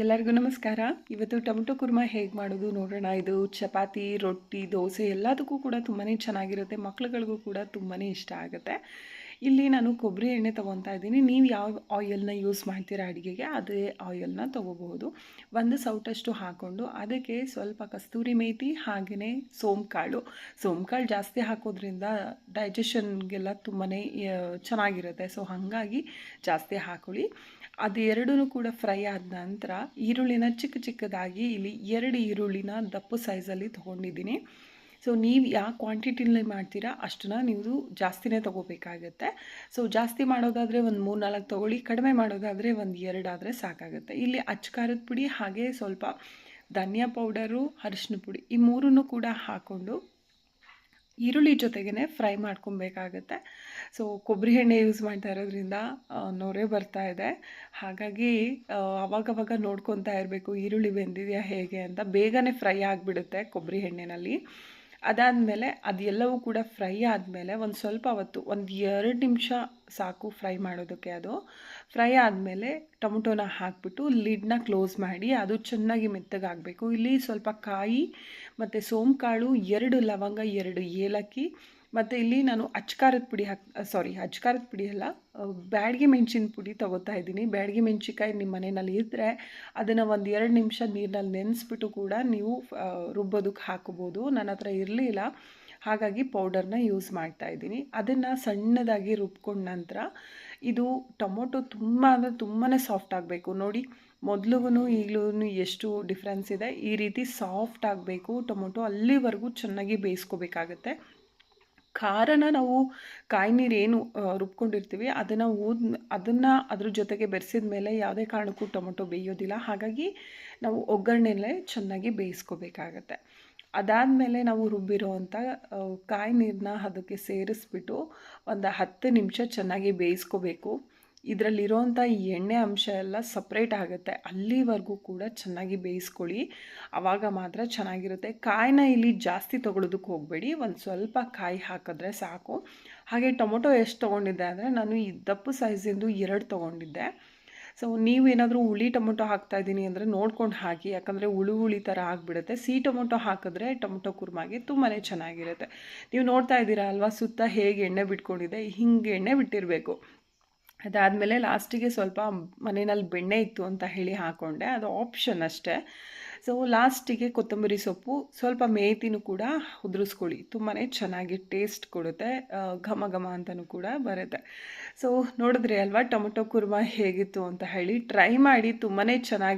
ಎಲ್ಲರಿಗೂ ನಮಸ್ಕಾರ. ಇವತ್ತು ಟೊಮೆಟೊ ಕುರ್ಮಾ ಹೇಗೆ ಮಾಡೋದು ನೋಡೋಣ. ಇದು ಚಪಾತಿ, ರೊಟ್ಟಿ, ದೋಸೆ ಎಲ್ಲದಕ್ಕೂ ಕೂಡ ತುಂಬಾ ಚೆನ್ನಾಗಿರುತ್ತೆ. ಮಕ್ಳುಗಳಿಗೂ ಕೂಡ ತುಂಬಾ ಇಷ್ಟ ಆಗುತ್ತೆ. ಇಲ್ಲಿ ನಾನು ಕೊಬ್ಬರಿ ಎಣ್ಣೆ ತೊಗೊತಾ ಇದ್ದೀನಿ. ನೀವು ಯಾವ ಆಯಿಲ್ನ ಯೂಸ್ ಮಾಡ್ತೀರಾ ಅಡುಗೆಗೆ ಅದೇ ಆಯಿಲ್ನ ತೊಗೋಬಹುದು. ಒಂದು ಸೌಟಷ್ಟು ಹಾಕ್ಕೊಂಡು ಅದಕ್ಕೆ ಸ್ವಲ್ಪ ಕಸ್ತೂರಿ ಮೇಥಿ ಹಾಗೆಯೇ ಸೋಂಕಾಳು ಜಾಸ್ತಿ ಹಾಕೋದ್ರಿಂದ ಡೈಜೆಷನ್ಗೆಲ್ಲ ತುಂಬಾ ಚೆನ್ನಾಗಿರುತ್ತೆ. ಸೊ ಹಾಗಾಗಿ ಜಾಸ್ತಿ ಹಾಕೊಳ್ಳಿ. ಅದು ಎರಡೂ ಕೂಡ ಫ್ರೈ ಆದ ನಂತರ ಈರುಳ್ಳಿನ ಚಿಕ್ಕದಾಗಿ ಇಲ್ಲಿ 2 ಈರುಳ್ಳಿನ ದಪ್ಪು ಸೈಜಲ್ಲಿ ತೊಗೊಂಡಿದ್ದೀನಿ. ಸೊ ನೀವು ಯಾವ ಕ್ವಾಂಟಿಟಿಲಿ ಮಾಡ್ತೀರಾ ಅಷ್ಟನ್ನ ನೀವು ಜಾಸ್ತಿನೇ ತೊಗೋಬೇಕಾಗತ್ತೆ. ಸೊ ಜಾಸ್ತಿ ಮಾಡೋದಾದರೆ ಒಂದು 3-4 ತೊಗೊಳ್ಳಿ, ಕಡಿಮೆ ಮಾಡೋದಾದರೆ ಒಂದು 2 ಆದರೆ ಸಾಕಾಗುತ್ತೆ. ಇಲ್ಲಿ ಅಚ್ಕಾರದ ಪುಡಿ ಹಾಗೆ ಸ್ವಲ್ಪ ಧನಿಯಾ ಪೌಡರು, ಅರಿಶಿನ ಪುಡಿ ಈ ಮೂರನ್ನು ಕೂಡ ಹಾಕ್ಕೊಂಡು ಈರುಳ್ಳಿ ಜೊತೆಗೇ ಫ್ರೈ ಮಾಡ್ಕೊಬೇಕಾಗತ್ತೆ. ಸೊ ಕೊಬ್ಬರಿ ಎಣ್ಣೆ ಯೂಸ್ ಮಾಡ್ತಾ ಇರೋದ್ರಿಂದ ನೊರೆ ಬರ್ತಾ ಇದೆ. ಹಾಗಾಗಿ ಅವಾಗವಾಗ ನೋಡ್ಕೊತಾ ಇರಬೇಕು ಈರುಳ್ಳಿ ಬೆಂದಿದೆಯಾ ಹೇಗೆ ಅಂತ. ಬೇಗನೆ ಫ್ರೈ ಆಗಿಬಿಡುತ್ತೆ ಕೊಬ್ಬರಿ ಎಣ್ಣೆಯಲ್ಲಿ. ಅದಾದಮೇಲೆ ಅದೆಲ್ಲವೂ ಕೂಡ ಫ್ರೈ ಆದಮೇಲೆ ಒಂದು ಸ್ವಲ್ಪ ಹೊತ್ತು, ಒಂದು 2 ನಿಮಿಷ ಸಾಕು ಫ್ರೈ ಮಾಡೋದಕ್ಕೆ. ಅದು ಫ್ರೈ ಆದಮೇಲೆ ಟೊಮೊಟೊನ ಹಾಕಿಬಿಟ್ಟು ಲಿಡ್ನ ಕ್ಲೋಸ್ ಮಾಡಿ ಅದು ಚೆನ್ನಾಗಿ ಮೆತ್ತಗಾಗಬೇಕು. ಇಲ್ಲಿ ಸ್ವಲ್ಪ ಕಾಯಿ ಮತ್ತು ಸೋಂಕಾಳು, 2 ಲವಂಗ, 2 ಏಲಕ್ಕಿ ಮತ್ತು ಇಲ್ಲಿ ನಾನು ಅಚ್ಕಾರದ ಪುಡಿ ಅಲ್ಲ, ಬ್ಯಾಡಗಿ ಮೆಣಸಿನ ಪುಡಿ ತೊಗೋತಾ ಇದ್ದೀನಿ. ಬ್ಯಾಡಗಿ ಮೆಣಸಿನ್ಕಾಯಿ ನಿಮ್ಮ ಮನೆಯಲ್ಲಿ ಇದ್ದರೆ ಅದನ್ನು ಒಂದು 2 ನಿಮಿಷ ನೀರಿನಲ್ಲಿ ನೆನೆಸ್ಬಿಟ್ಟು ಕೂಡ ನೀವು ರುಬ್ಬೋದಕ್ಕೆ ಹಾಕೋಬೋದು. ನನ್ನ ಹತ್ರ ಇರಲಿಲ್ಲ, ಹಾಗಾಗಿ ಪೌಡರ್ನ ಯೂಸ್ ಮಾಡ್ತಾ ಇದ್ದೀನಿ. ಅದನ್ನು ಸಣ್ಣದಾಗಿ ರುಬ್ಕೊಂಡ ನಂತರ ಇದು ಟೊಮೊಟೊ ತುಂಬ ಅಂದರೆ ತುಂಬಾ ಸಾಫ್ಟ್ ಆಗಬೇಕು. ನೋಡಿ, ಮೊದಲಿಗೂ ಈಗಲೂ ಎಷ್ಟು ಡಿಫ್ರೆನ್ಸ್ ಇದೆ. ಈ ರೀತಿ ಸಾಫ್ಟ್ ಆಗಬೇಕು ಟೊಮೊಟೊ, ಅಲ್ಲಿವರೆಗೂ ಚೆನ್ನಾಗಿ ಬೇಯಿಸ್ಕೋಬೇಕಾಗತ್ತೆ. ಖಾರನ ನಾವು ಕಾಯಿ ನೀರು ಏನು ರುಬ್ಕೊಂಡಿರ್ತೀವಿ ಅದನ್ನು ಅದ್ರ ಜೊತೆಗೆ ಬೆರೆಸಿದ ಮೇಲೆ ಯಾವುದೇ ಕಾರಣಕ್ಕೂ ಟೊಮೊಟೊ ಬೇಯೋದಿಲ್ಲ. ಹಾಗಾಗಿ ನಾವು ಒಗ್ಗರಣೆಯಲ್ಲೇ ಚೆನ್ನಾಗಿ ಬೇಯಿಸ್ಕೋಬೇಕಾಗತ್ತೆ. ಅದಾದಮೇಲೆ ನಾವು ರುಬ್ಬಿರೋ ಅಂಥ ಕಾಯಿ ನೀರನ್ನ ಅದಕ್ಕೆ ಸೇರಿಸ್ಬಿಟ್ಟು ಒಂದು 10 ನಿಮಿಷ ಚೆನ್ನಾಗಿ ಬೇಯಿಸ್ಕೋಬೇಕು. ಇದರಲ್ಲಿರೋವಂಥ ಈ ಎಣ್ಣೆ ಅಂಶ ಎಲ್ಲ ಸಪ್ರೇಟ್ ಆಗುತ್ತೆ. ಅಲ್ಲಿವರೆಗೂ ಕೂಡ ಚೆನ್ನಾಗಿ ಬೇಯಿಸ್ಕೊಳ್ಳಿ, ಆವಾಗ ಮಾತ್ರ ಚೆನ್ನಾಗಿರುತ್ತೆ. ಕಾಯಿನ ಇಲ್ಲಿ ಜಾಸ್ತಿ ತೊಗೊಳೋದಕ್ಕೆ ಹೋಗಬೇಡಿ, ಒಂದು ಸ್ವಲ್ಪ ಕಾಯಿ ಹಾಕಿದ್ರೆ ಸಾಕು. ಹಾಗೆ ಟೊಮೊಟೊ ಎಷ್ಟು ತೊಗೊಂಡಿದ್ದೆ ಅಂದರೆ ನಾನು ಈ ದಪ್ಪು ಸೈಜಿಂದು 2 ತೊಗೊಂಡಿದ್ದೆ. ಸೊ ನೀವೇನಾದರೂ ಹುಳಿ ಟೊಮೊಟೊ ಹಾಕ್ತಾಯಿದ್ದೀನಿ ಅಂದರೆ ನೋಡ್ಕೊಂಡು ಹಾಕಿ, ಯಾಕಂದರೆ ಹುಳಿ ಥರ ಆಗಿಬಿಡುತ್ತೆ. ಟೊಮೊಟೊ ಹಾಕಿದ್ರೆ ಟೊಮೊಟೊ ಕುರ್ಮಾಗೆ ತುಂಬಾ ಚೆನ್ನಾಗಿರುತ್ತೆ. ನೀವು ನೋಡ್ತಾ ಇದ್ದೀರಾ ಅಲ್ವಾ, ಸುತ್ತ ಹೇಗೆ ಎಣ್ಣೆ ಬಿಟ್ಕೊಂಡಿದೆ, ಹಿಂಗೆ ಎಣ್ಣೆ ಬಿಟ್ಟಿರಬೇಕು. ಅದಾದಮೇಲೆ ಲಾಸ್ಟಿಗೆ ಸ್ವಲ್ಪ ಮನೆಯಲ್ಲಿ ಬೆಣ್ಣೆ ಇತ್ತು ಅಂತ ಹೇಳಿ ಹಾಕ್ಕೊಂಡೆ, ಅದು ಆಪ್ಷನ್ ಅಷ್ಟೇ. ಸೊ ಲಾಸ್ಟಿಗೆ ಕೊತ್ತಂಬರಿ ಸೊಪ್ಪು, ಸ್ವಲ್ಪ ಮೇಥಿನೂ ಕೂಡ ಉದುರಿಸ್ಕೊಳ್ಳಿ, ತುಂಬಾ ಚೆನ್ನಾಗಿ ಟೇಸ್ಟ್ ಕೊಡುತ್ತೆ, ಘಮ ಘಮ ಅಂತಲೂ ಕೂಡ ಬರುತ್ತೆ. ಸೊ ನೋಡಿದ್ರಿ ಅಲ್ವಾ ಟೊಮೊಟೊ ಕುರ್ಮಾ ಹೇಗಿತ್ತು ಅಂತ ಹೇಳಿ. ಟ್ರೈ ಮಾಡಿ, ತುಂಬಾ ಚೆನ್ನಾಗಿ